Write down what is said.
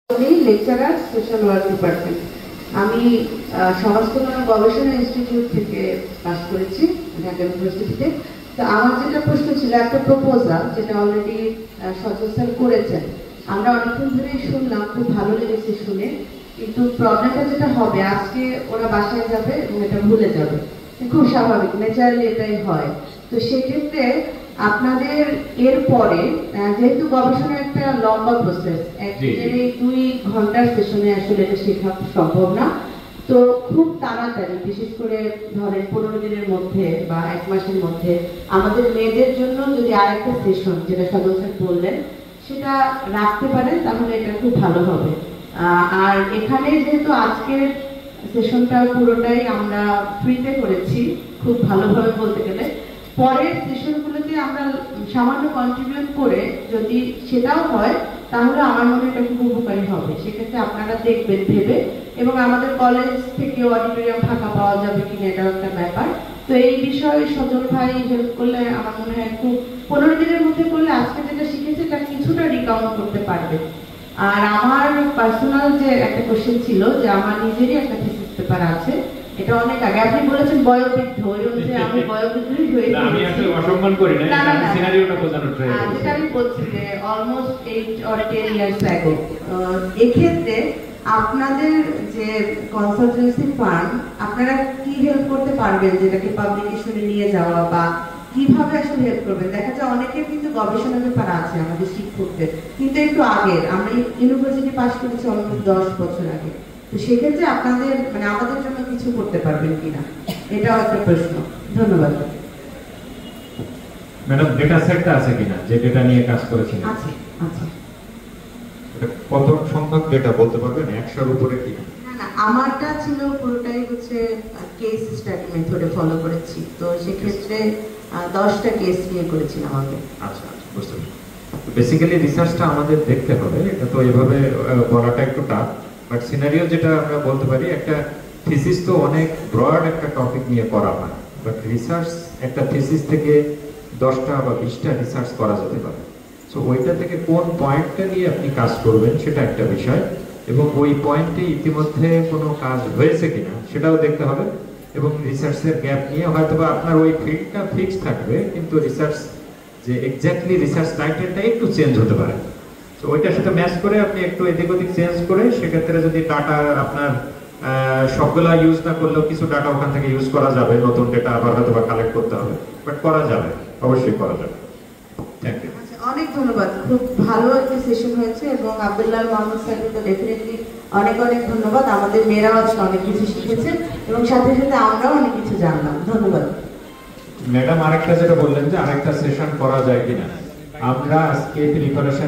Lecturer social work department. আমি সমাজকল্যাণ গবেষণা ইনস্টিটিউট থেকে পাস করেছি ঢাকা ইউনিভার্সিটিতে। তো আমার যেটা প্রশ্ন ছিল, একটা প্রপোজাল যেটা অলরেডি সচল স্যার করেছেন, আমরা অনেকক্ষণ ধরেই শুনলাম, খুব ভালো লেগেছে শুনে। কিন্তু প্রবলেমটা যেটা হবে, আজকে ওরা বাসায় যাবে এবং এটা ভুলে যাবে, খুব স্বাভাবিক, ন্যাচারালি এটাই হয়। তো সেক্ষেত্রে আপনাদের এরপরে, যেহেতু গবেষণা একটা লম্বা প্রসেস, একদিনের এই 2 ঘন্টার সেশনে আসলে এটা শেখা সম্ভব না। তো খুব তাড়াতাড়ি, বিশেষ করে ধরেন 15 দিনের মধ্যে বা 1 মাসের মধ্যে আমাদের মেয়েদের জন্য যদি আরেকটা সেশন, যেটা সদর স্যার বললেন, সেটা রাখতে পারেন তাহলে এটা খুব ভালো হবে। আর এখানে যেহেতু আজকের সেশনটা পুরোটাই আমরা ফ্রিতে করেছি, খুব ভালোভাবে বলতে গেলে, পরের সেশনগুলোতে আমরা সামান্য কন্ট্রিবিউট করে যদি সেটাও হয়, তাহলে আমার মনে হয় এটা খুব উপকারী হবে। সেক্ষেত্রে আপনারা দেখবেন ভেবে, এবং আমাদের কলেজ থেকে অডিটোরিয়াম ফাঁকা পাওয়া যাবে কিনা এটাও একটা ব্যাপার। তো এই বিষয়ে সজল ভাই হেল্প করলে আমার মনে হয় খুব 15 দিনের মধ্যে করলে আজকে যেটা শিখেছে এটা কিছুটা রিকাউন্ট করতে পারবে। আর আমার পার্সোনাল যে একটা কোশ্চেন ছিল, যে আমার নিজেরই একটা থিসিস পেপার আছে, এটা অনেক আগে, আপনি বলেছেন বয়োবৃদ্ধ, ওই অনুযায়ী আমি বয়োবৃদ্ধই হয়ে গেছি। আমি আসলে অসম্মান করি না, এটা সিনারিওটা বোঝানোর ট্রাই করছি। যেটা আমি বলছি যে অলমোস্ট 8 or 10 years ago। এক্ষেত্রে আপনাদের যে কনসালটেন্সি ফার্ম, আপনারা কি হেল্প করতে পারবেন, যেটাকে পাবলিকেশনে নিয়ে যাওয়া, বা কিভাবে আসলে হেল্প করবেন? দেখা যায় অনেকের কিন্তু গবেষণা পেপার আছে আমাদের শিক্ষকদের, কিন্তু একটু আগের, আমরা ইউনিভার্সিটি পাস করেছি অলমোস্ট 10 বছর আগে। তো সেক্ষেত্রে আপনাদের মানে আমাদের জন্য কিছু করতে পারবেন কিনা, এটাও একটা প্রশ্ন। ধন্যবাদ। ম্যাডাম, ডেটা সেটটা আছে কিনা, যে ডেটা নিয়ে কাজ করেছেন? আছে, আছে। কত সংখ্যক ডেটা বলতে পারবেন? 100-এর উপরে কি? না না, আমারটা ছিল পুরোটাই হচ্ছে কেস স্টাডি মেথডে ফলো করেছি। তো সেক্ষেত্রে 10টা কেস নিয়ে করেছিলাম আগে। আচ্ছা, বুঝতে পারছি। বেসিক্যালি রিসার্চটা আমাদের দেখতে হবে, এটা তো এভাবে বলাটা একটু টাফ, বাট সিনারিও যেটা আমরা বলতে পারি, একটা থিসিস তো অনেক ব্রড একটা টপিক নিয়ে করা হয়, বাট রিসার্চ একটা থিসিস থেকে 10টা বা 20টা রিসার্চ করা যেতে পারে। সো ওইটা থেকে কোন পয়েন্টটা নিয়ে আপনি কাজ করবেন সেটা একটা বিষয়, এবং ওই পয়েন্টে ইতিমধ্যে কোনো কাজ হয়েছে কিনা সেটাও দেখতে হবে। এবং রিসার্চের গ্যাপ নিয়ে হয়তোবা আপনার ওই ফিল্ডটা ফিক্স থাকবে, কিন্তু রিসার্চ যে এক্স্যাক্টলি রিসার্চ টাইটেলটা একটু চেঞ্জ হতে পারে। তো ওইটার সাথে ম্যাচ করে আপনি একটু এদিক ওদিক চেঞ্জ করে, সেক্ষেত্রে যদি ডাটা আপনার সবগুলা ইউজ না করলেও কিছু ডাটা ওখান থেকে ইউজ করা যাবে, নতুন ডেটা আবার হয়তো বা কালেক্ট করতে হবে, বাট করা যাবে, অবশ্যই করা যাবে। Thank you. অনেক ধন্যবাদ, খুব ভালো একটা সেশন হয়েছে, এবং আব্দুল্লাহ মোহাম্মদ স্যারকে তো ডেফিনেটলি অনেক অনেক ধন্যবাদ। আমাদের মেয়েরাও আজকে অনেক কিছু শিখেছেন, এবং সাথে সাথে আমরাও অনেক কিছু জানলাম। ধন্যবাদ। ম্যাডাম, আরেকটা যেটা বললেন যে আরেকটা সেশন করা যায় কিনা, আমরা আজকে প্রিপারেশন